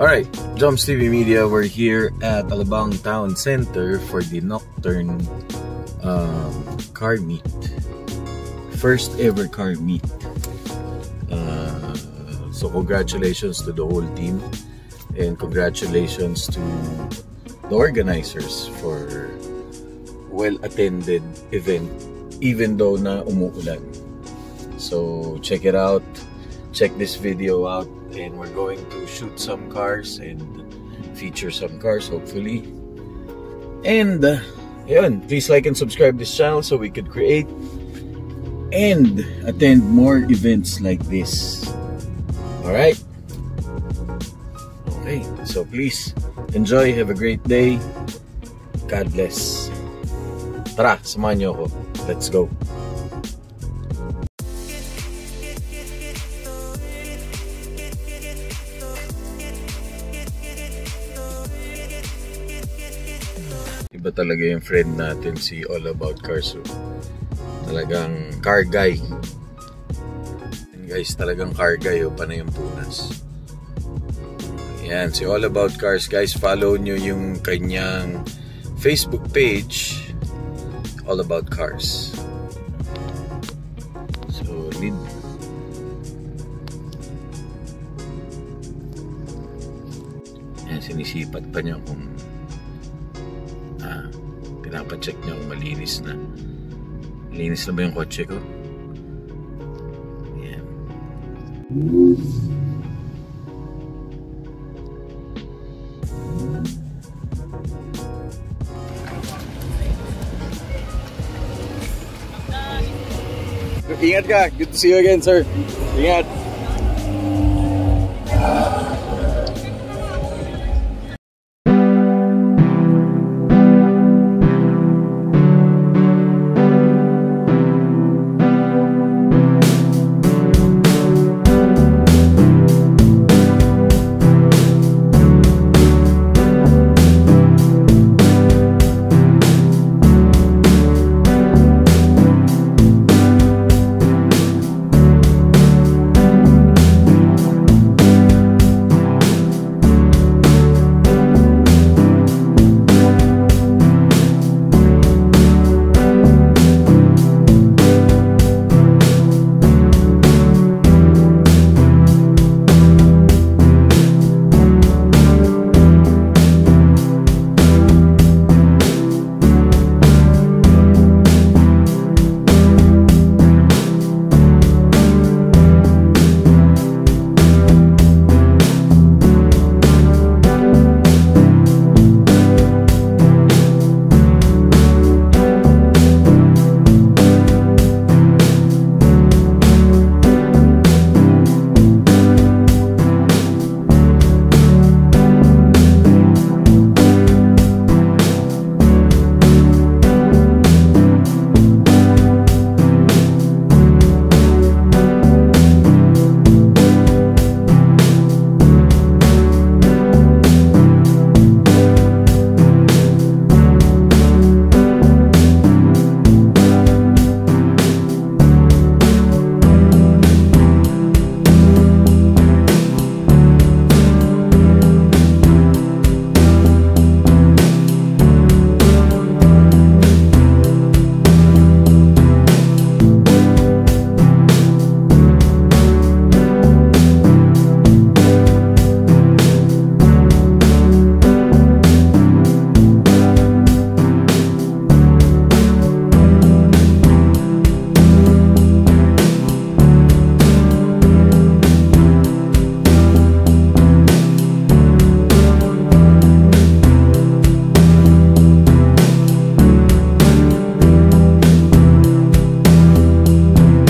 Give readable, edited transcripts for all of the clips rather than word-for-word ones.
Alright, Joms TV Media, we're here at Alabang Town Center for the Nocturne car meet. First ever car meet. So congratulations to the whole team and congratulations to the organizers for well-attended event even though na umuulan. So check it out, check this video out, and we're going to shoot some cars and feature some cars hopefully. And yun, please like and subscribe this channel so we could create and attend more events like this. Alright? Okay, so please enjoy, have a great day. God bless. Tara, samahan niyo ako. Let's go. Iba talaga yung friend natin, si All About Cars. Talagang car guy. And guys, talagang car guy, panay yung punas. Yan, si All About Cars. Guys, follow nyo yung kanyang Facebook page, All About Cars. Solid. Yan, sinisipat pa niya kung pinapacheck niya kung malinis na. Malinis na ba yung kotse ko? Yan. Ingat ka. Good to see you again, sir. Ingat.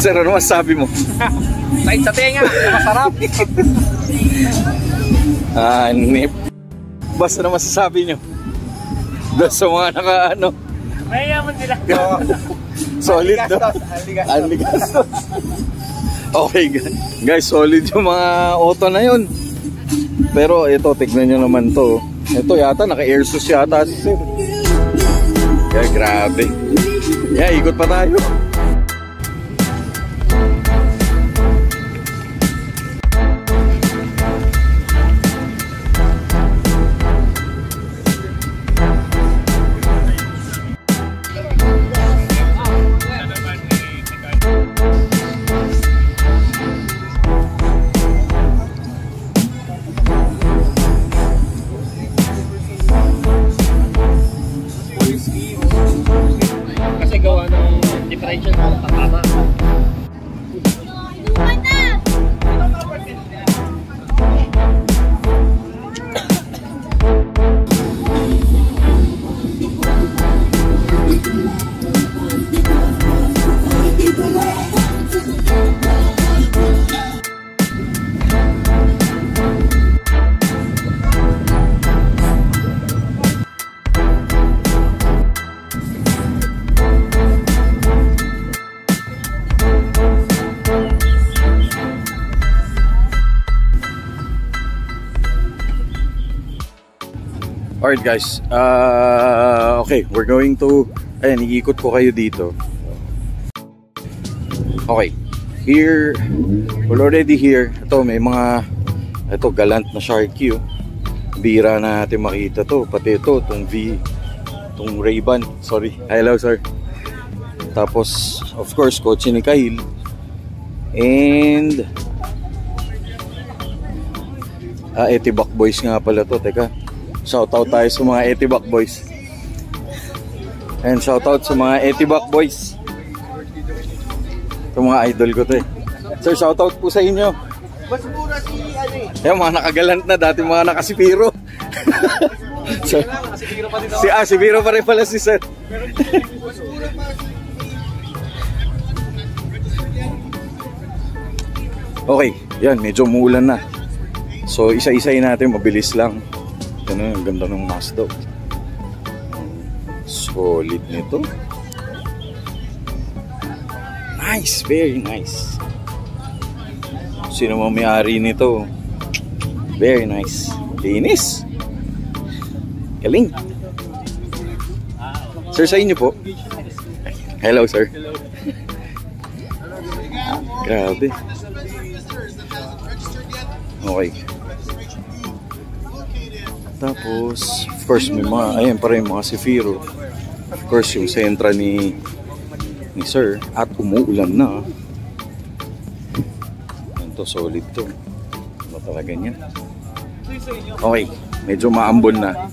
Sir, ano masasabi mo? Sakit sa tenga, masarap. Nip. Basta na masasabi nyo? Doon sa mga naka-ano? Mayayaman sila. Solid daw. Aligastos. Okay guys, solid yung mga auto na yun. Pero ito, tignan nyo naman to. Ito yata, naka-airsus yata. Kaya grabe. Yeah, ikot pa tayo. Rachel, tama. Alright guys, okay, we're going to, ayan, iikot ko kayo dito. Okay, here, we're already here. Ito, may mga, ito, galant na Sharky, oh. Bira na natin makita to, pati ito, itong Ray-Ban, sorry, hello sir. Tapos, of course, kotse ni Kyle. And, Etibac Boys nga pala to, teka. Shoutout tayo sa mga Etibac Boys. And shoutout sa mga Etibac Boys. Ito mga idol ko to eh. Sir, shoutout po sa inyo. Mas mura si ano eh. Yung mga nakagalant na, dati mga nakasipiro. Sir, si Biro pa rin pala si Sir. Okay, yan, medyo umuulan na. So isa-isayin natin, mabilis lang. Ano, ang ganda ng Mazda. Solid nito. Nice, very nice. Sino mo may-ari nito? Very nice. Linis. Galing. Sir, sa inyo po. Hello, sir. Grabe. Okay. Tapos, of course, may mga, ayan pa rin mga Zafiro. Of course, yung Sentra ni Sir. At umuulan na. Ito, solid to. Ano talaga niya? Okay, medyo maambon na.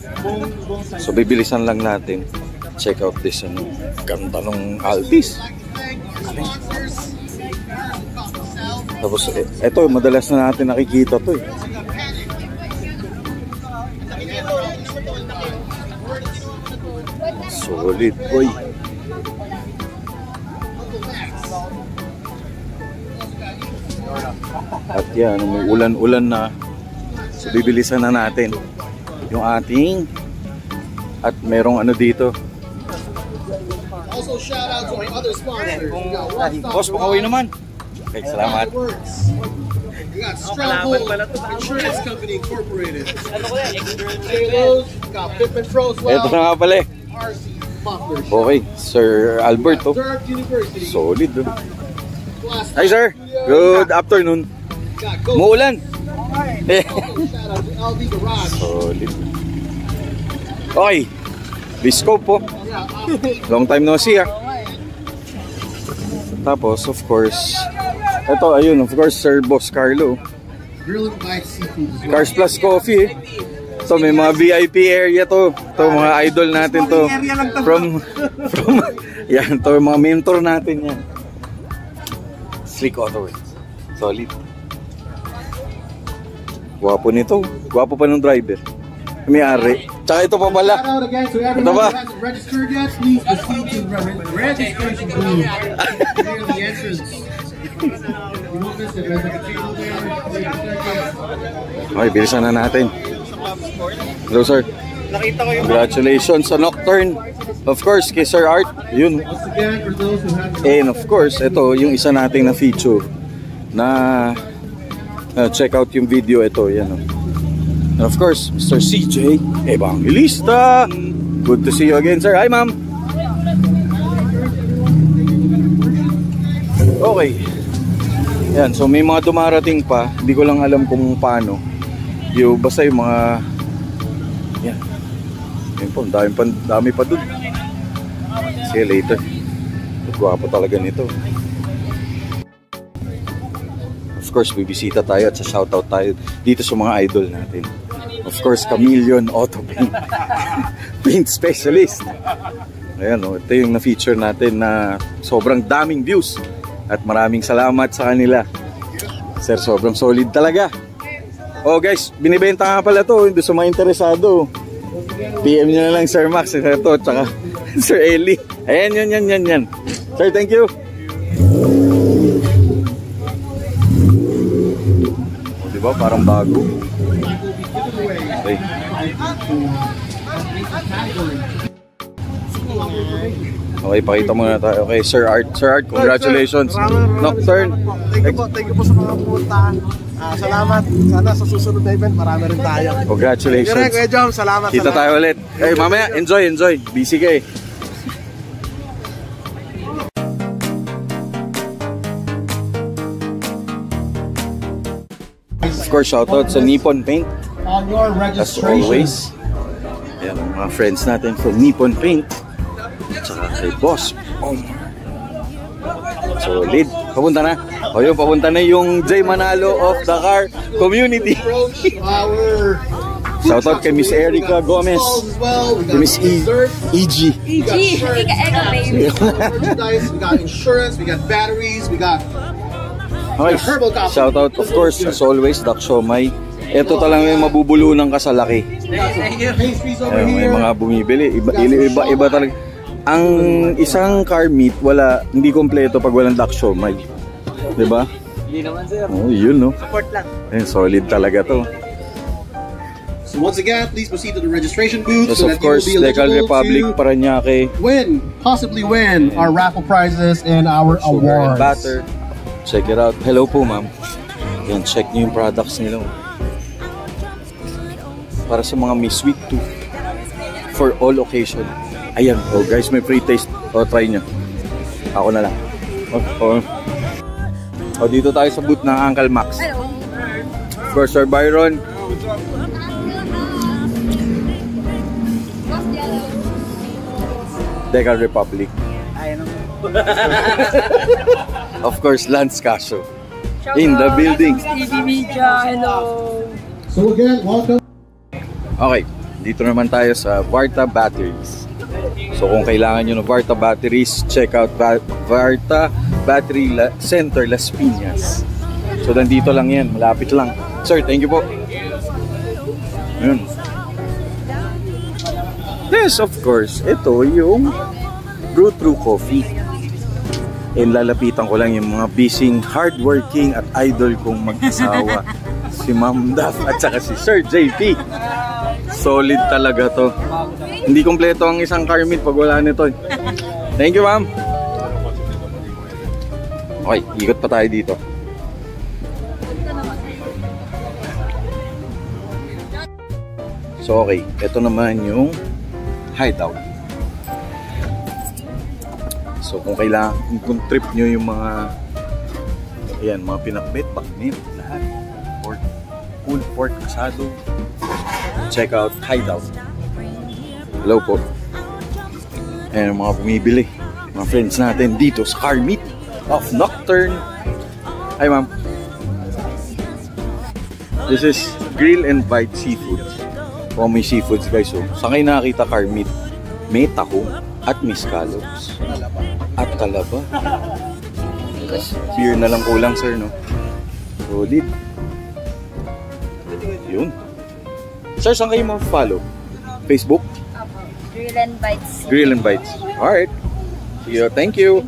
So, bibilisan lang natin. Check out this, ano, ganda ng Altis. Tapos, ito, madalas na natin nakikita to eh. Solid boy. At yan, may ulan-ulan na. So bibilisan na natin yung ating, at merong ano dito. Also shout out to our other sponsors. Boss, pakaway naman. Okay, salamat. We got Stronghold Insurance Company Incorporated. Halos, got Pittman Troswell. Ito na nga pala eh. RC Muffler. Okay, Sir Albert oh. Durham University. Solid oh. Hi sir, good afternoon. Muulan. Shout out to LD Garage. Solid. Okay, Biscope po. Long time no see ah. Tapos of course, ito ayun, of course Sir Boss Carlo. Grill and Bite Seafood. Cars Plus Coffee. So may mga VIP area to. Ito mga idol natin to. From yan, to mga mentor natin yan. Slick Auto. Solid. Gwapo nito. Gwapo pa ng driver. May-ari. Tsaka ito pa pala. Shout out again to everyone who hasn't registered yet. Please proceed to the registration booth near the entrance. You won't miss it. There's like a table there. Okay, bilisan na natin. Hello sir. Nakita ko yung Congratulations sa Nocturne. Of course, kay Sir Art. Yun. Once again, for those who haven't. And of course, ito yung isa nating na feature na check out yung video ito. Yan oh. And of course, Mr. CJ Evangelista. Good to see you again, sir. Hi, ma'am. Okay. Yan, so may mga dumarating pa. Hindi ko lang alam kung paano. Basta yung mga yan. Yan po, dami pa dun. See you later. Gwapo talaga nito. Of course, bibisita tayo at sa shoutout tayo dito sa mga idol natin. Of course, Chameleon Auto Paint. Paint Specialist. Ayan, oh, ito yung na-feature natin na sobrang daming views. At maraming salamat sa kanila. Sir, sobrang solid talaga. Oh guys, binibenta nga pala to. Hindi sa mga interesado. PM nyo na lang Sir Max, ito, tsaka Sir Eli. Ayan, yan. Sir, thank you. Oh, diba? Parang bago. Okay. Okay, pakita muna tayo. Okay, Sir Art, congratulations. Nocturne. Thank you po sa mga pumuntahan. Salamat. Sana sa susunod na event, marami rin tayo. Congratulations. Kuya Jom, salamat. Kita tayo ulit. Eh, mamaya, enjoy. Busy ka eh. Of course, shoutout sa Nippon Paint. On your As registration. always. Ayan, mga friends natin from Nippon Paint. Tsaka kay Boss Omar. Solid. Papunta na. O yun, papunta na yung Jay Manalo of the car community. Our Shoutout kay Miss Erica Gomez. Kay Miss EG. we got merchandise, we got insurance, we got batteries, we got Okay. Shoutout of course as always Dak Siomay. Ito talaga yung mabubulunan ka sa laki. pastries over May here. mga bumibili. Iba talaga. Ang isang car meet, hindi kompleto pag walang Dak Siomay. Diba? Hindi naman, sir. Oh, yun no. Support lang. Solid talaga to. So once again, please proceed to the registration booth Yes, so of that course, you will be Decal eligible Republic, to Paranaque, possibly win our raffle prizes and our Sugar and awards. Butter. Check it out. Hello po, ma'am. Yan, check nyo yung products nila. Para sa mga may sweet tooth. For all occasion. Ayan. Oh, guys, may free taste. O, try nyo. Ako na lang. O, dito tayo sa booth ng Uncle Max. Of course, Sir Byron. Decal Republic. Of course, Lance Casio. In the building. TV Media, hello! So again, welcome. Okay, dito naman tayo sa Varta Batteries. So kung kailangan nyo ng Varta Batteries, check out Varta Battery Center Las Piñas. So nandito lang yan, malapit lang. Sir, thank you po. Ayun. Yes, of course, ito yung Brew True Coffee. And lalapitan ko lang yung mga busy, hardworking at idol kong mag-asawa. Si Ma'am Daf at saka si Sir JP. Solid talaga to. Hindi kompleto ang isang car meet pag wala nito. Thank you, ma'am. Okay, ikot pa tayo dito. So okay, ito naman yung hideout. So kung kailangan, kung trip nyo yung mga ayan, mga pinakbet, baknit, lahat. Pork, full pork asado. Check out hideout. Hello po. Ayan mga bumibili. Mga friends natin dito sa car meet of Nocturne. Hi ma'am. This is Grill and Bite Seafoods. Oh, may seafoods guys. So, saan kayo nakakita car meet? May taho at may scallops. At talaba. Beer na lang kulang sir, no? Solid. Yun. Sir, saan kayo mag-follow? Facebook? Grill and Bites. Grill and Bites. Alright. See you. Thank you.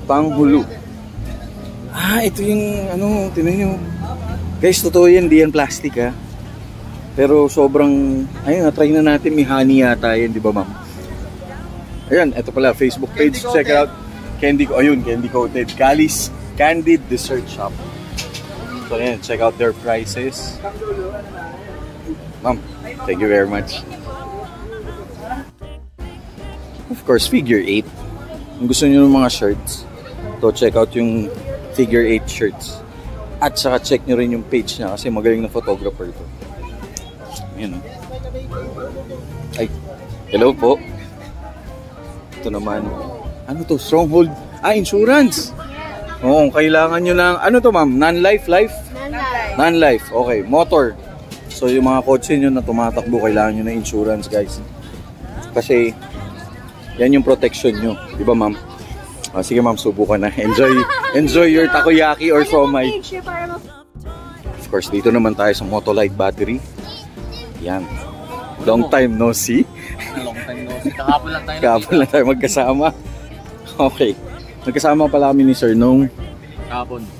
Panghulu. Ito yung ano, tinan nyo. Guys, totoo yan, di yan plastic ha. Pero sobrang, ayun, na-try na natin, may honey yata yan, di ba ma'am? Ayan, ito pala, Facebook page, check it out. Candy coated. Cali's Candid Dessert Shop. So ayan, check out their prices. Ma'am, thank you very much. Of course, figure 8. Kung gusto nyo ng mga shirts, to check out yung figure 8 shirts. At saka check nyo rin yung page niya kasi magaling na photographer to. Ayan. Ay, hello po. Ito naman. Ano to? Stronghold. Insurance. Oo, kailangan nyo ng, ano to ma'am? Non-life, life? Non-life. Non-life. Okay, motor. So yung mga kotse nyo na tumatakbo, kailangan nyo ng insurance guys. Kasi yan yung protection nyo. Di ba, ma'am? Sige, ma'am, subukan na. Enjoy your takoyaki or somai. Of course, dito naman tayo sa Motolite battery. Yan. Long time no see. Long time no see. Kahapon lang tayo magkasama. Okay. Nagkasama pala kami ni Sir nung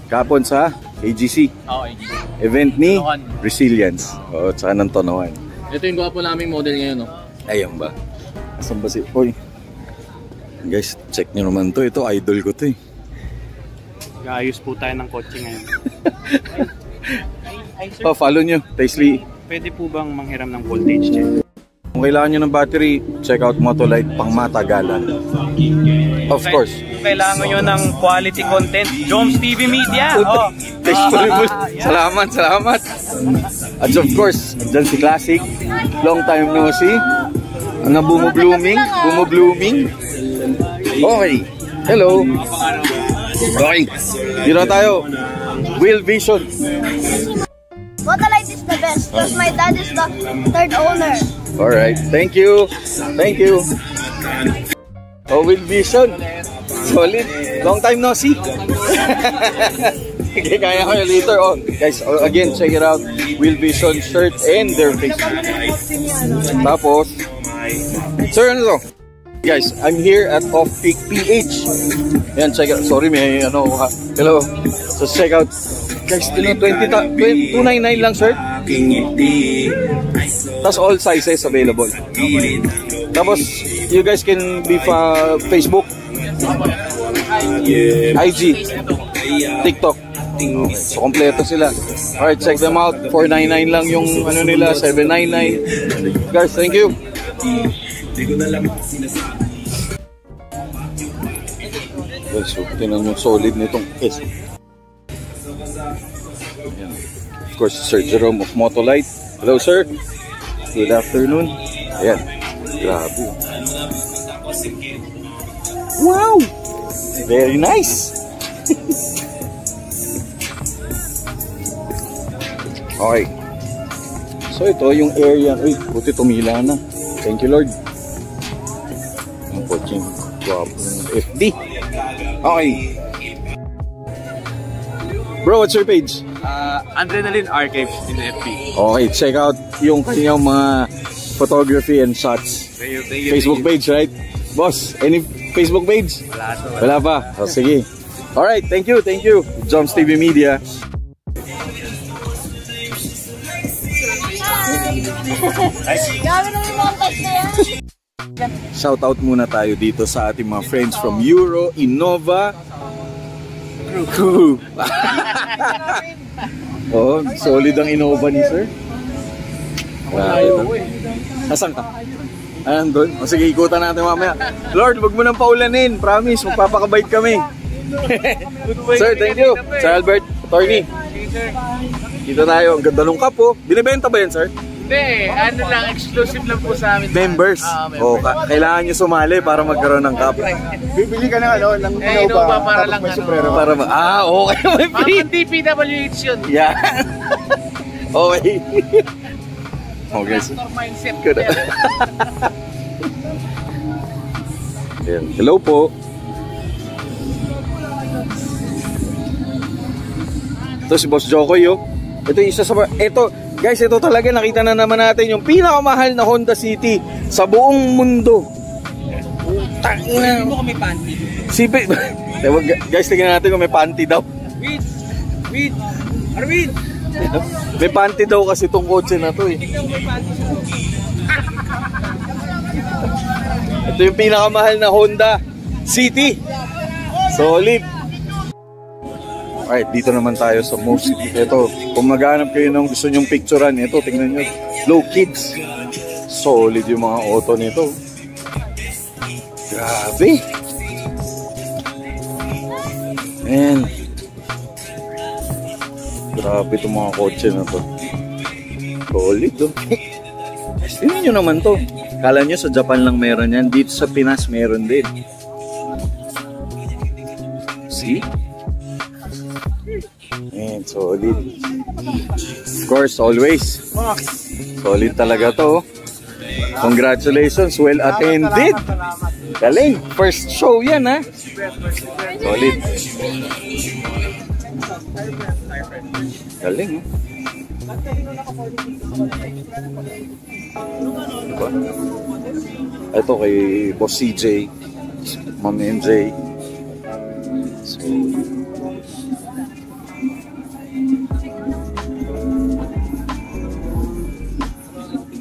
kahapon sa AGC. AGC. Event ni Tonoan. Resilience. Oo, tsaka ng Tonoan. Ito yung gwapo naming model ngayon, no? Ayan ba? Asan ba si... Hoy. Guys, check nyo naman to. Ito, idol ko to eh. Ayos po tayo ng kotse ngayon. Oh, follow nyo. Tasely. Pwede po bang manghiram ng voltage check? Kung kailangan nyo ng battery, check out Motolite pang matagalan. Of course. Kailangan nyo ng quality content. Joms TV Media! Oh. Salamat, salamat. At of course, dyan si Classic. Long time no see. Ang bumublooming. Okay. Hello. Okay. Dito na tayo. Wheel Vision. Motolite is the best because my dad is the third owner. Alright. Thank you. Thank you. Oh, Wheel Vision. Solid. Long time no see. Okay, kaya ko later on. Guys, again, check it out. Wheel Vision shirt and their Facebook. Tapos, sir, ano to? Guys, I'm here at Off Peak PH. Yan, check out. Sorry, may ano. Hello. So, check out. Guys, 299 lang, sir. Tapos, all sizes available. Tapos, you guys can be Facebook, IG, TikTok. Okay. So, kompleto sila. Alright, check them out. 499 lang yung ano nila, 799. Guys, thank you. Well, so, tinan yung solid nitong case. Of course, Sir Jerome of Motolite. Hello, sir. Good afternoon. Ayan. Grabe. Wow! Very nice! Okay. So, ito yung area. Uy, buti tumila na. Thank you, Lord. Ang coaching. Guwapo ng FD. Okay. Bro, what's your page? Adrenaline Archives in FB. Okay, check out yung kanyang mga photography and shots. Facebook page, right? Boss, any Facebook page? Wala pa. Oh, sige. Alright, thank you, thank you. Joms TV Media. Gabi na yung montage na yan. Shout out muna tayo dito sa ating mga friends from Euro Innova Crew. Oh, solid ang Innova ni sir. Grabe to. Asan ka? Ayan doon. O sige, ikutan natin mamaya. Lord, wag mo nang paulanin. Promise, magpapakabait kami. Sir, thank you. Sir Albert, attorney. Dito tayo. Ang ganda ng cup oh. Binibenta ba yan, sir? Hindi, ano lang, exclusive lang po sa amin. Members. O, kailangan nyo sumali para magkaroon ng cup. Bibili ka ng ano, ng Innova para lang ano. Para okay. May free. Parang DPWH yun. Yeah. Okay. Okay. Mindset. Good. Ayan. Hello po. Ito si Boss Jokoy, oh. Ito yung isa sa... Ito, guys, ito talaga nakita na naman natin yung pinakamahal na Honda City sa buong mundo. Tangina. Hindi mo kami panty. Sipi. Guys, tingnan natin kung may panty daw. Wait. Arvin! May panty daw kasi itong kotse na to eh. Ito yung pinakamahal na Honda City. Solid. Alright, dito naman tayo sa most. Ito, kung maghanap kayo ng gusto nyong picturean, ito, tingnan nyo. Low Kids. Solid yung mga auto nito. Grabe. And grabe itong mga kotse na to. Solid, oh. Tingnan nyo naman to. Kala nyo sa Japan lang meron yan. Dito sa Pinas meron din. See? And solid. Of course, always. Solid talaga to. Congratulations, well attended. Galing, first show yan ha. Solid. Galing. Diba? Ito kay Boss CJ, Ma'am MJ. So,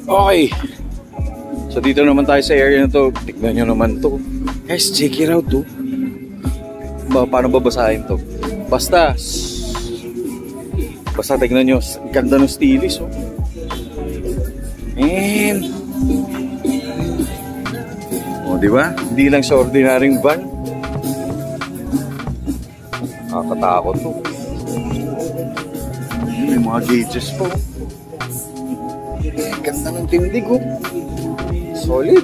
okay. So dito naman tayo sa area na to. Tignan nyo naman to. Guys, check it out to. Paano babasahin to? Basta tignan nyo. Ganda ng stilis oh. And oh, diba? Hindi lang sa ordinaryong van. Nakakatakot to. May mga gauges po. Ganda ng tindig oh. Solid.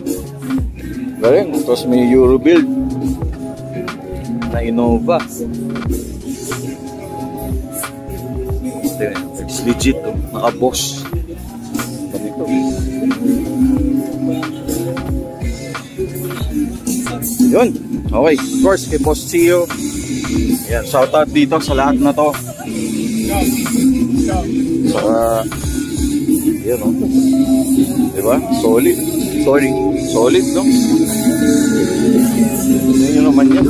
Galing. Tapos may Eurobuild na Innova. It's legit oh. Naka-boss. Ganito. Yun. Okay. Of course, kay Boss Chio. Yan. Shoutout dito sa lahat na to. Saka yan o. Diba? Solid. Solid no? Yan naman yan.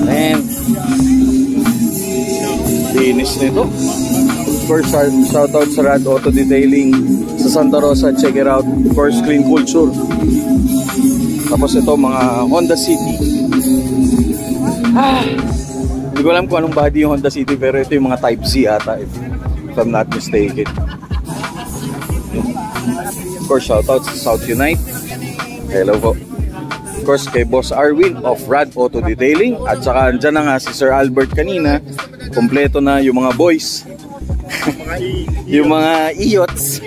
And linis nito. Of course, shoutout sa Rad Auto Detailing sa Santa Rosa. Check it out. Of course, Clean Culture. Tapos ito mga Honda City. Hindi ko alam kung anong body yung Honda City, pero ito yung mga Type Z ata if I'm not mistaken. Of course, shoutout sa South Unite. Hello po. Of course, kay Boss Arwin of Rad Auto Detailing. At saka dyan na nga si Sir Albert kanina. Kompleto na yung mga boys. Yung mga iyots.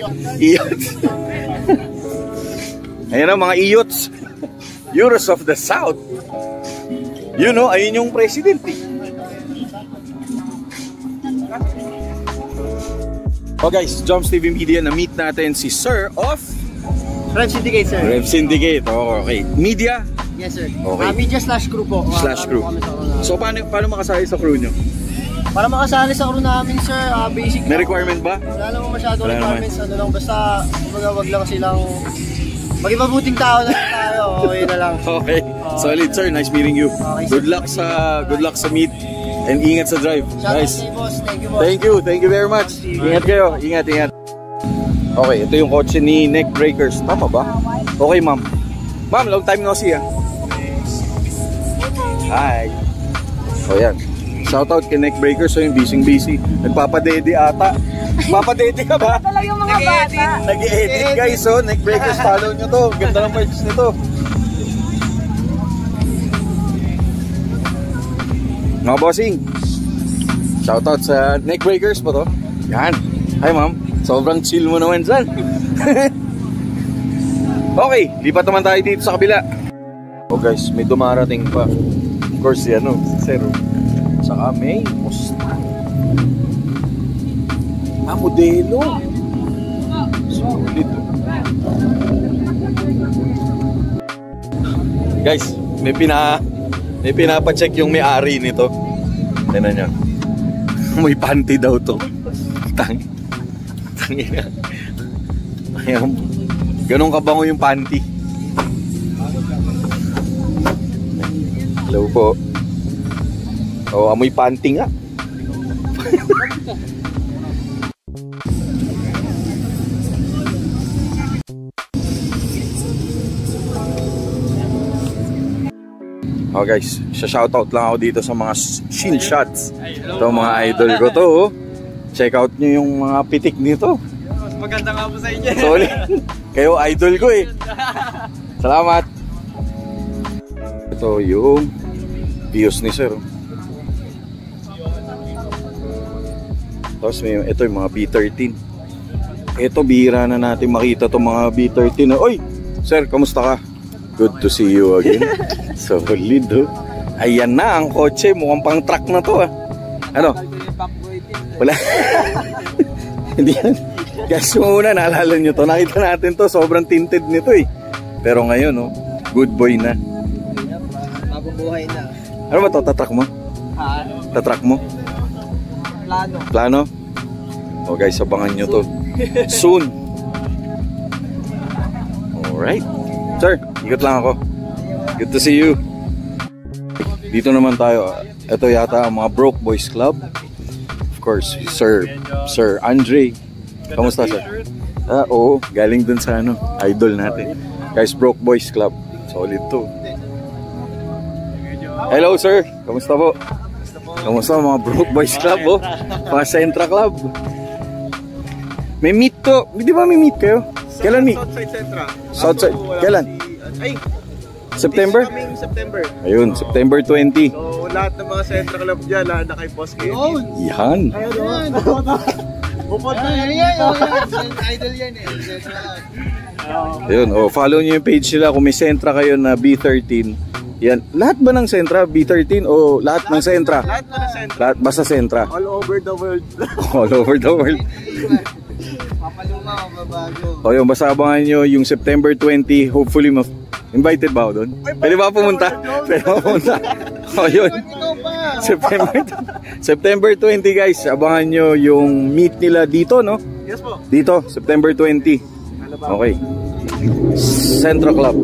Ayan na mga iyots. Euros of the South. You know, ayun yung president eh. Oh guys, Joms TV Media, na-meet natin si Sir of Rev Syndicate, sir. Rev Syndicate, oh, okay. Media? Yes, sir. Okay. Media slash crew po. Slash crew. So, paano makasali sa crew nyo? Para makasali sa crew namin, sir, basic. May requirement ba? Wala naman masyadong Wala requirements. Ano lang, basta wag lang silang maging mabuting tao na tayo. Okay na lang. Okay. Solid, sir. Nice meeting you. Okay, good luck sa meet. And ingat sa drive. Nice. Boss. Thank you, boss. Thank you very much. Ingat kayo. Ingat. Okay, ito yung kotse ni Neck Breakers. Tama ba? Okay, ma'am. Ma'am, long time no see ah. Hi. O yan. Shoutout kay Neck Breakers. So yung busy. Nagpapadede ata. Papadede ka ba? Ito lang yung mga bata. Nag-edit guys. So Neck Breakers, follow nyo to. Ganda ng purchase nito. Mga bossing, shoutout sa Neck Breakers po to. Yan. Hi ma'am. Sobrang chill mo naman dyan. Okay, lipat naman tayo dito sa kabila. Oh guys, may dumarating pa. Of course, yan o, Zero. Saka may Mustang. Modelo. Solid. Guys, may pinapacheck yung may-ari nito. Tignan nyo. May panty daw to. Tangina. Ayan. Ganun kabango yung panty. Hello po. Oh, amoy panty nga. Oh guys, shoutout lang ako dito sa mga chill shots. Ito mga idol ko to. Check out nyo yung mga pitik nito. Mas maganda nga po sa inyo. Solid. Kayo idol ko eh. Salamat. Ito yung views ni Sir. Tapos ito yung mga B13. Ito bihira na natin makita itong mga B13. Oy! Sir, kamusta ka? Good to see you again. Solid oh. Ayan na ang kotse. Mukhang pang truck na to ah. Ano? Wala. Guys, yung una, naalala nyo to. Nakita natin to, sobrang tinted nito eh. Pero ngayon, oh, good boy na. Mabubuhay na. Ano ba to? Tatrack mo? Ha? Tatrack mo? Plano. Plano? Oh guys, abangan nyo to. Soon. Alright. Sir, ikot lang ako. Good to see you. Dito naman tayo. Ito yata ang mga Broke Boys Club. Of course, Sir Andre. Kamusta, sir? Oo, galing dun sa ano, idol natin. Guys, Broke Boys Club. Solid to. Hello, sir. Kamusta po? Kamusta mga Broke Boys Club, oh? Mga Centra Club. May meet to. Di ba may meet kayo? Kailan meet? Southside Centra. Southside. Kailan? Ay, September? coming September. Ayun, September 20. So, lahat ng mga Centra Club dyan, lahat na kay Boss Kenny. Yan. Ayun. Bukod na yan. Idol yan eh. Ayun, oh, follow nyo yung page nila kung may Centra kayo na B13. Yan. Lahat ba ng Centra? B13 o lahat ng Centra? Lahat na ng Centra. Lahat, basta Centra. All over the world. All over the world. Papaluma, mabago. O yun, basta abangan nyo yung September 20. Hopefully, invited ba ako doon? Pwede ba pumunta? Pwede ba pumunta? O yun. September 20 guys. Abangan nyo yung meet nila dito, no? Yes po. Dito, September 20. Okay. Centra Club.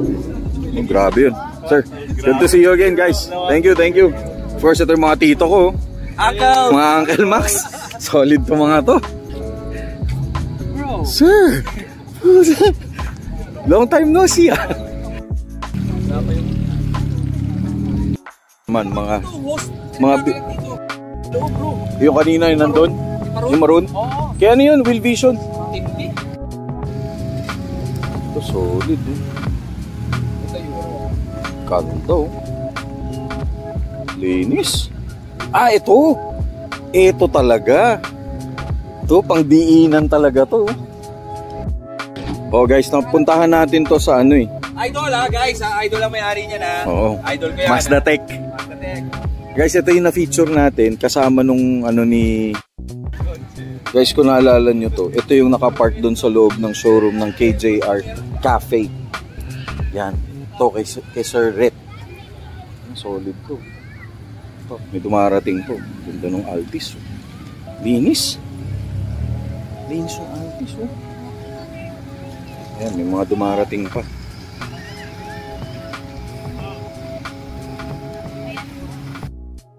Oh, grabe yun. Sir, good to see you again guys. Thank you, thank you. Of course, ito yung mga tito ko. Uncle! Mga Uncle Max. Solid to mga to. Bro! Sir! Long time no see ah. Mga yung kanina yung nandun, yung maroon. Kaya ano yun, Will Vision. Ito solid eh. Ganda oh. Linis. Ah, ito. Ito talaga. Ito, pang diinan talaga to. Oh guys, napuntahan natin to sa ano eh. Idol ha guys, idol ang may-ari niya na. Oo. Idol ko yan. Mazda Tech. Mazda Tech. Guys, ito yung na-feature natin kasama nung ano ni... Guys, kung naalala nyo to, ito yung nakapark doon sa loob ng showroom ng KJR Cafe. Yan. Ito kay Sir Ret. Solid to. Ito, may dumarating to. Ganda ng Altis. Linis. Linis yung Altis. Oh. Ayan, may mga dumarating pa.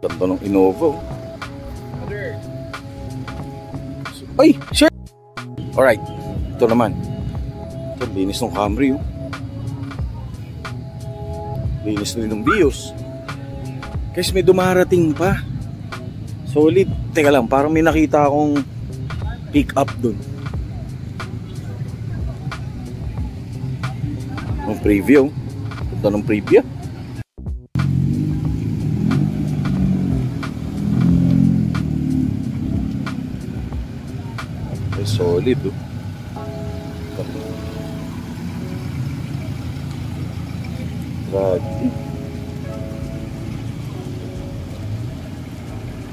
Ganda ng Innova. Ay, sure. Alright. Ito naman. Ito, linis ng Camry. Oh. Linis na din ng Vios. Guys, may dumarating pa. Solid. Teka lang, parang may nakita akong pick up dun. Ang preview. Ganda ng preview. Ay, solid oh. Grabe.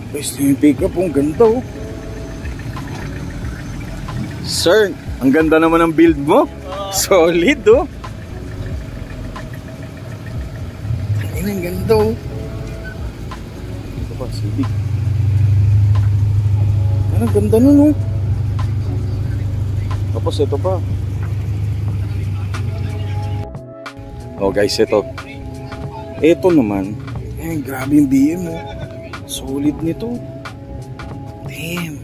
Guys, yung pick up ang ganda oh. Sir, ang ganda naman ng build mo. Solid oh. Ang ganda oh. Ito pa, Civic. Ang ganda nun oh. Tapos ito pa. Oh guys, ito. Ito naman. Eh, grabe yung BM oh. Solid nito. Damn.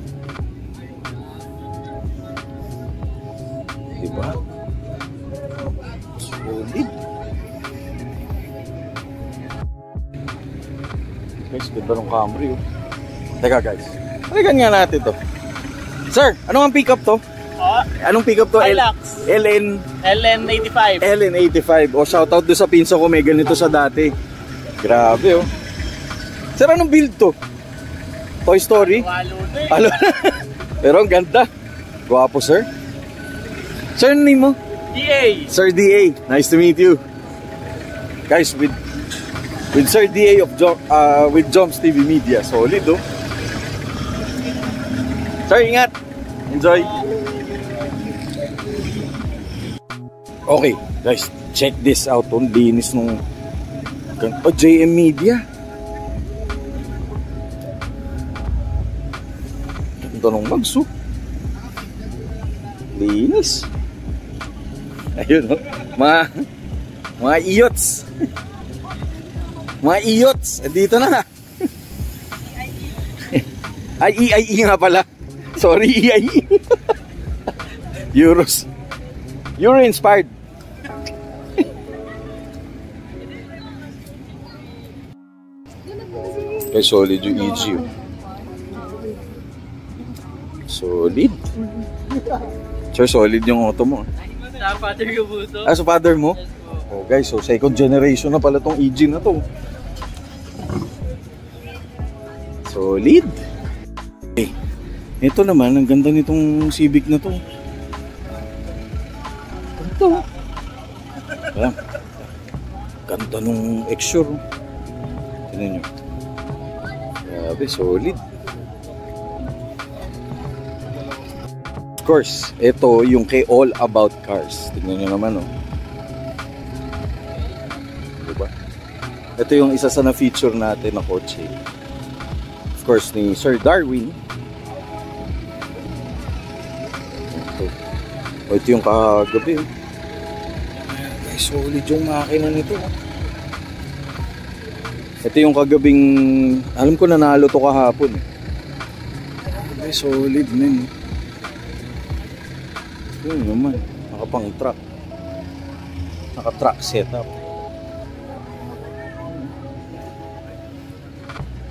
Diba? Solid. Guys, ganda ng Camry oh. Teka guys, halikan nga natin to. Sir, anong ang pickup to? Anong pickup to? Hilux. LN85. LN85. O shoutout doon sa pinso ko, may ganito sa dati. Grabe oh. Sir, anong build to? Toy Story? Halo na. Pero ang ganda. Guwapo sir. Sir, ano name mo? DA. Sir DA, nice to meet you. Guys, with Sir DA of with Joms TV Media. Solid oh. Sir, ingat. Enjoy. Okay, guys, check this out. Ang linis nung JM Media. Ganda nung magso. Linis. Ayun, no? Mga iyots. Mga iyots. Dito na. IE nga pala. Sorry, IE. Euros. Euro inspired. Okay, solid yung EG. Solid. Sir, solid yung auto mo. Sa father ko po ito. Sa father mo? Oh guys, so second generation na pala tong EG na to. Solid. Okay. Ito naman, ang ganda nitong Civic na to. Ito. Ayan. Ganda nung Exure. Tignan nyo. Grabe, solid. Of course, ito yung kay All About Cars. Tignan nyo naman, oh. Diba? Ito yung isa sa na-feature natin na kotse. Of course, ni Sir Darwin. Ito yung kagabi. Ay, solid yung makina nito. Ito yung kagabing, alam ko nanalo to kahapon. Ay, solid men. Yun naman, nakapang truck. Naka-truck setup.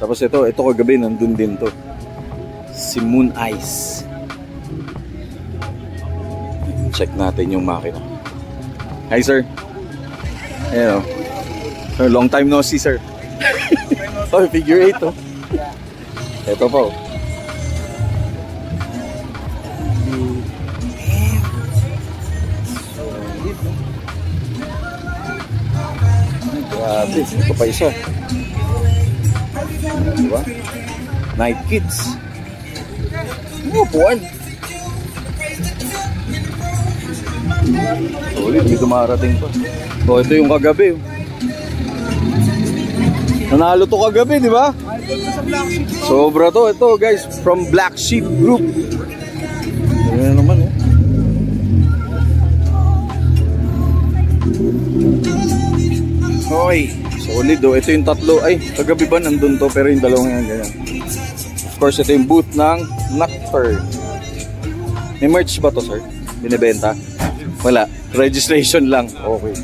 Tapos ito kagabi nandun din to. Si Moon Ice. Check natin yung makina. Hi sir. Ayan o. Sir, long time no see sir. Oh, figure 8 oh. Ito po. Grabe, ito pa isa. Diba? Night Kids. Upuan. Solid, may dumarating pa. So, ito yung kagabi. Nanalo to kagabi, di ba? Sobra to. Ito guys, from Black Sheep Group. Ayan naman, oh. Okay, solid, oh. Ito yung tatlo. Ay, kagabi ba nandun to? Pero yung dalawang yan, ganyan. Of course, ito yung booth ng Nocturne. May merch ba to, sir? Binibenta? Wala. Registration lang. Okay.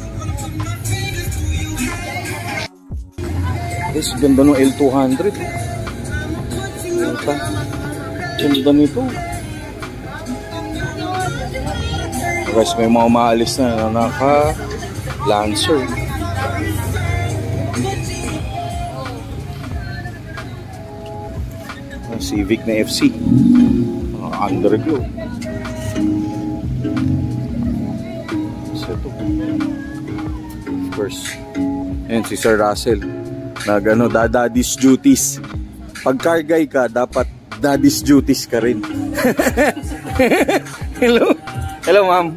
Guys, ganda ng L200. Ganda nito. Guys, may mga umaalis na naka Lancer. Civic na FC. Underglow. Of course. Ayan si Sir Russell. Nag daddy's duties. Pag car guy ka, dapat daddy's duties ka rin. Hello. Hello ma'am.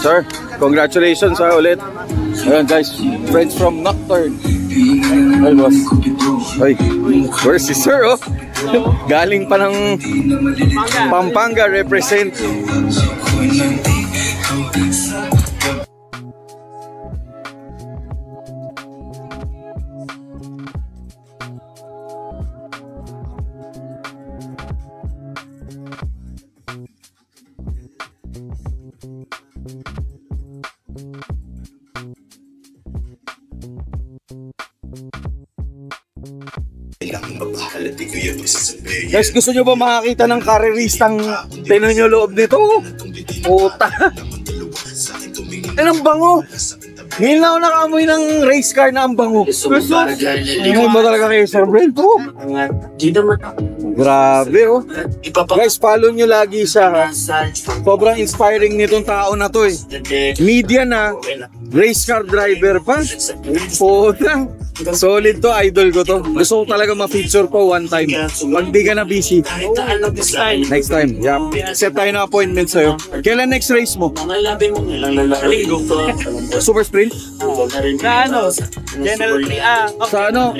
Sir, congratulations ulit. Ayan guys, friends from Nocturne. Ay boss. Ay, where's si Sir oh? Galing pa ng Pampanga represent. Guys, gusto nyo ba makakita ng kareristang tinan nyo loob nito? Puta! Ang bango! Ngayon lang ako nakaamoy ng race car na ang bango. Ngayon ba talaga kayo, Sir Brent? Grabe oh. Guys, follow nyo lagi siya. Sobrang inspiring nitong tao na to eh. Media na, race car driver pa. Puta! Solid to, idol ko to. Gusto ko talaga ma-feature po one time. Pag di ka na busy. Next time. Yeah. Set tayo ng appointment sa'yo. Kailan next race mo? Linggo. Super sprint? Sa ano? General 3. Sa ano?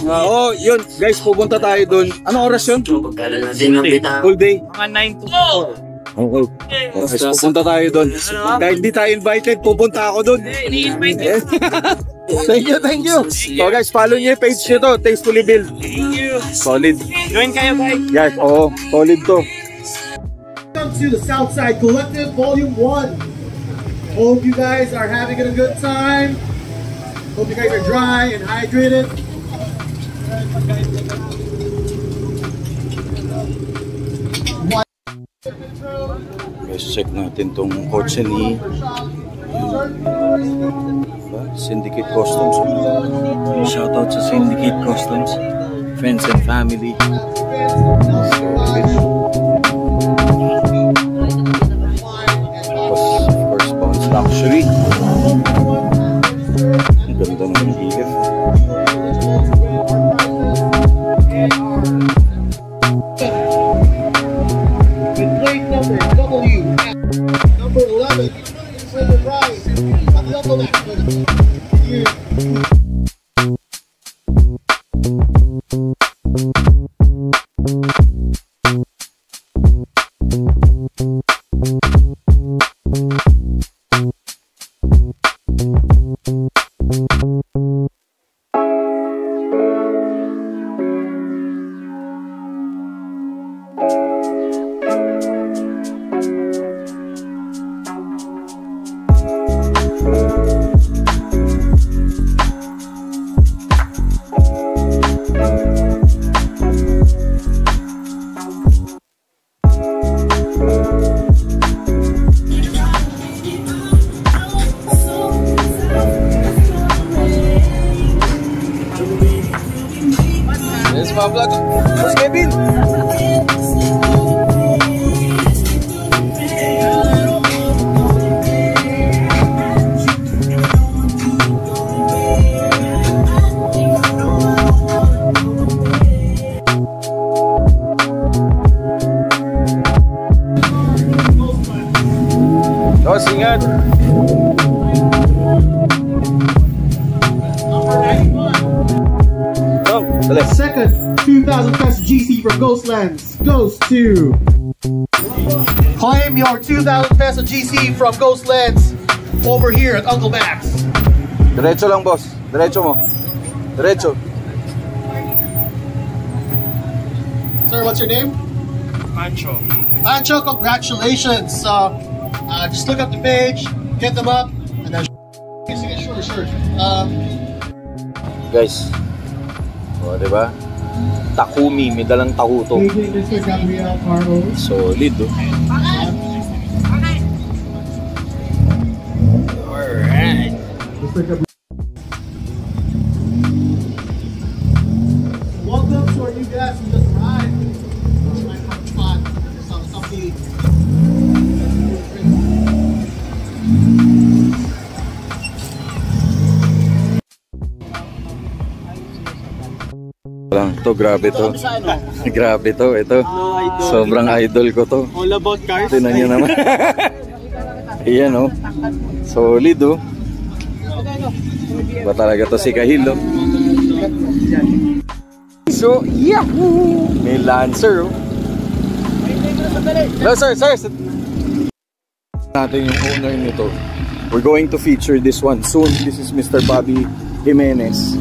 Oo, yun. Guys, pupunta tayo doon. Anong oras yun? Full day? Mga 9 to 4. Okay. Guys, pupunta tayo doon. Kahit di tayo invited, pupunta ako doon. Ini-invite. Thank you. So guys, follow niyo yung page nyo to, Tastefully Built. Thank you. Solid. Join kayo guys. Guys, oo, solid to. Welcome to the Southside Collective Volume 1. Hope you guys are having a good time. Hope you guys are dry and hydrated. Guys, check natin tong kotse ni Syndicate Customs. Shoutout sa Syndicate Customs, friends and family. Tapos, of course, Bounce Luxury. Ang ganda ng higit. With plate number W, number 11, for the prize at the Uncle Max. Yes, mga vlog. Boss Kevin. Boss, ingat. The second 2,000 peso GC from Ghostlands goes to... Claim your 2,000 peso GC from Ghostlands over here at Uncle Max. Diretso lang, boss. Diretso mo. Diretso. Sir, what's your name? Mancho. Mancho, congratulations. Just look up the page, get them up, and then sure. Guys. O, diba? Takumi, may dalang tahuto. Mr. Gabriel Carlos. Solid, oh. Alright. Mr. Gabriel. Welcome to our new guests who just arrived. My front spot. Something. Lang to, grabe to. Grabe to, ito. Sobrang idol ko to. All about cars. Tinan niyo naman. Ayan, oh. Solid, oh. Ba talaga to si Kahil, oh. So, yahoo! May Lancer, oh. Hello, sir. Natin yung owner nito. We're going to feature this one soon. This is Mr. Bobby Jimenez.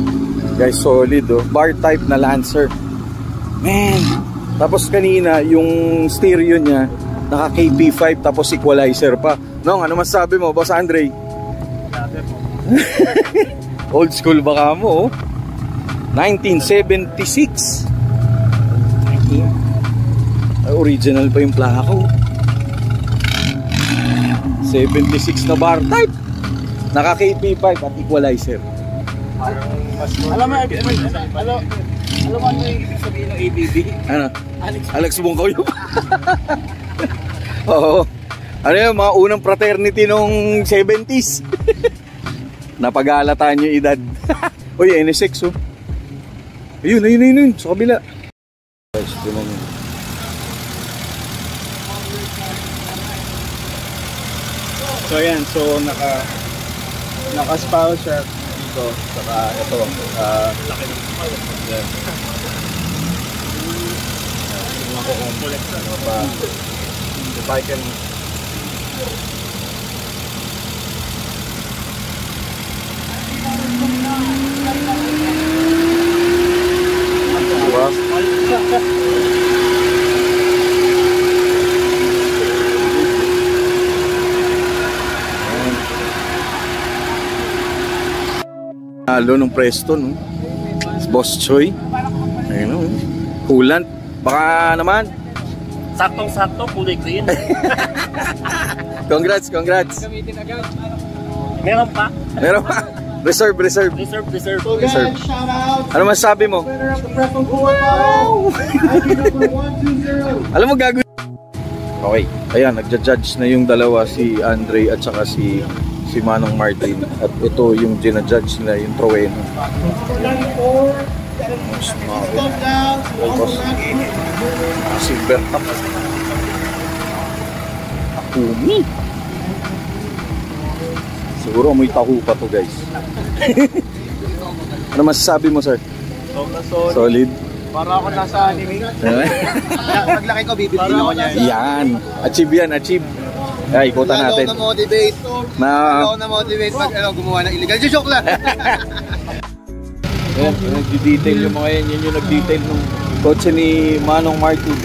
Guys, solid, oh. Bar type na Lancer. Man! Tapos kanina, yung stereo niya, naka KP5 tapos equalizer pa. Nong, ano masabi mo, Boss Andre? Old school baka mo, oh. 1976. Original pa yung plaka ko. 76 na bar type. Naka KP5 at equalizer. Alam mo ano yung ibig sabihin ng ABB? Ano? Alex Bungkaw yun. Oo. Ano yun, mga unang fraternity nung 70s. Napag-aalataan yung edad. Uy, NSX oh. Ayun. Sa kabila. Guys, tingnan nyo. So ayan, so naka-spout siya dito. Saka ito. Laki ng spout. Ayan. Tingnan ko kung ano pa. If I can... Halo nung Preston, no? Boss Choi. Ayun, no? Coolant. Baka naman. Saktong-sakto, kulay green. Congrats. Meron pa? Reserve. So guys, shout out. Ano masasabi mo? Winner of the Preston Coolant Battle. ID number 120. Alam mo gagawin. Okay, ayan, nagja-judge na yung dalawa, si Andre at saka si Manong Martin. At ito yung gina-judge nila, yung Troweno. Silver top. Akumi. Siguro amoy taho pa to, guys. Ano masasabi mo, sir? Solid. Para ako nasa anime. Paglaki ko, bibili ako niya. Yan. Achieve. Ay, ikutan natin. Na-motivate. Na-motivate pag gumawa ng illegal. Joke lang. Ayan, nag-detail yung mga yan. Yan yung nag-detail ng kotse ni Manong Martin.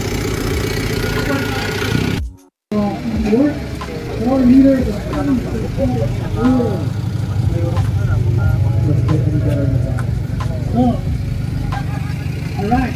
Alright.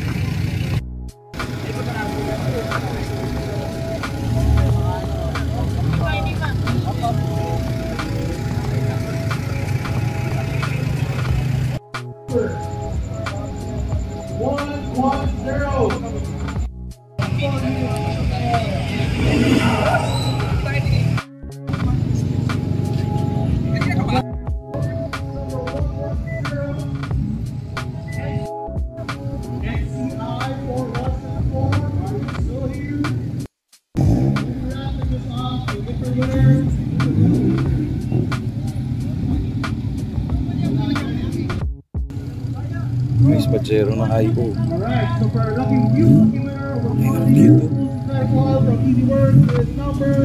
May Pajero na IO. Alright, so for lucky winner, we're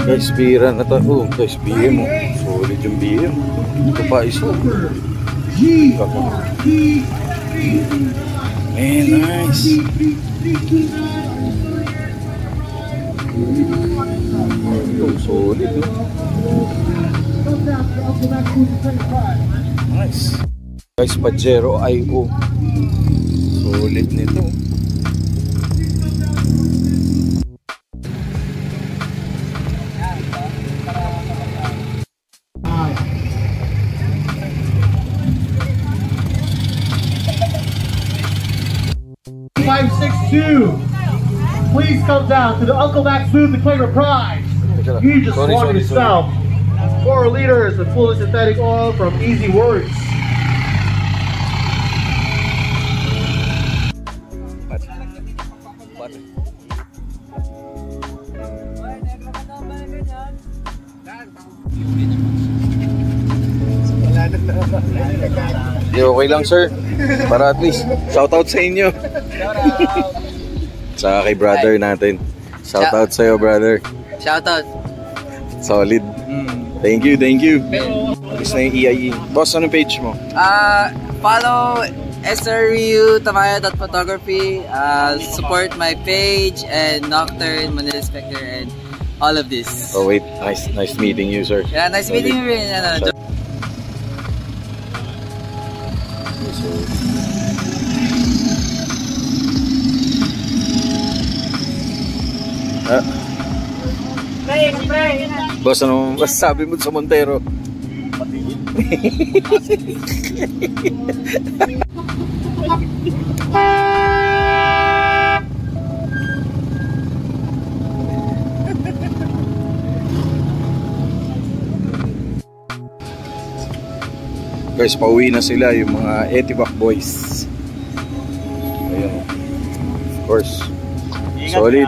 Guys, bira na to. Oh, guys, BM mo. Solid yung BM. Ito pa isa. Man, nice. Ito, solid. Nice. Guys, Pajero IO. Solid nito. Please come down to the Uncle Max booth to claim a prize. You just won yourself 4 liters of fully synthetic oil from Easy Works. Okay lang, sir. Para at least shoutout sa inyo. Saka kay brother natin. Shoutout sa'yo, brother. Shoutout. Solid. Thank you. Gusto na yung EIE. Boss, anong page mo? Follow sryu.tamaya.photography. Support my page and Nocturne, Manila Spectre, and all of this. Oh wait, nice meeting you, sir. Yeah, nice meeting you rin. Boss, ano masasabi mo sa Montero? Guys, pauwi na sila yung mga Etivac boys. Ayun. Of course. Solid.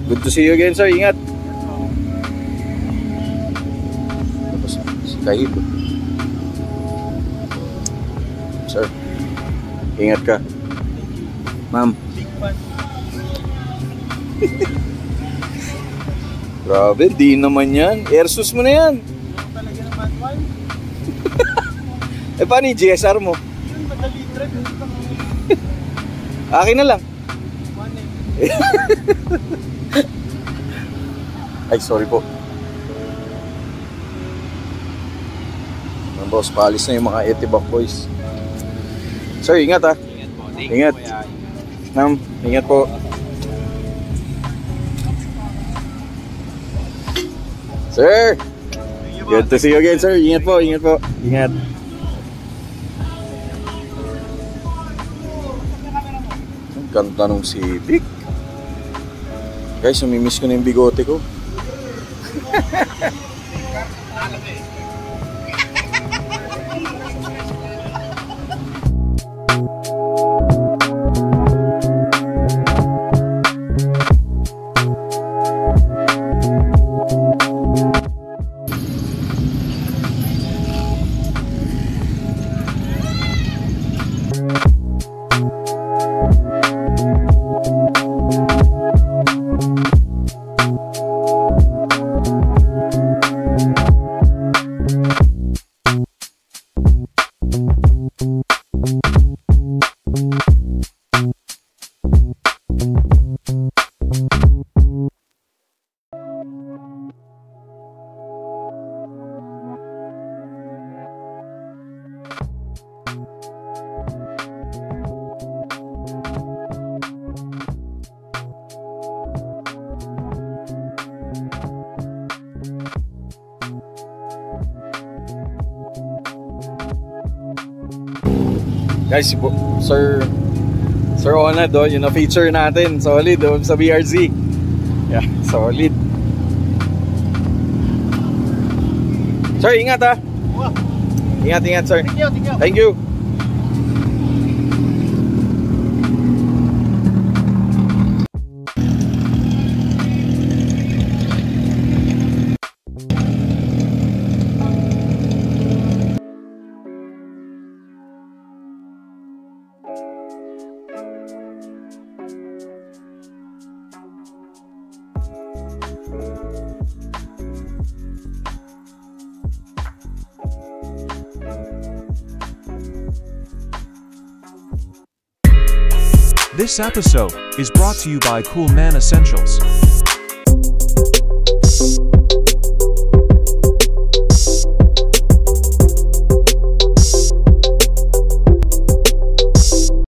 Good to see you again, sir. Ingat. Tapos si Kahib. Sir, ingat ka. Ma'am. Grabe, di naman yan. Airsus mo na yan. Eh, paano yung GSR mo? Akin na lang. Ay, sorry po. Boss, paalis na yung mga Etivac boys. Sir, ingat ha. Ingat. Ma'am, ingat po. Sir, good to see you again, sir. Ingat po, ingat po. Ingat. Ang ganda nung Civic. Guys, namimiss ko na yung bigote ko. Guys, Sir Onad, yung na-feature natin. Solid, sa BRZ. Yeah, solid. Sir, ingat ha. Ingat, sir. Thank you. This episode is brought to you by Cool Man Essentials.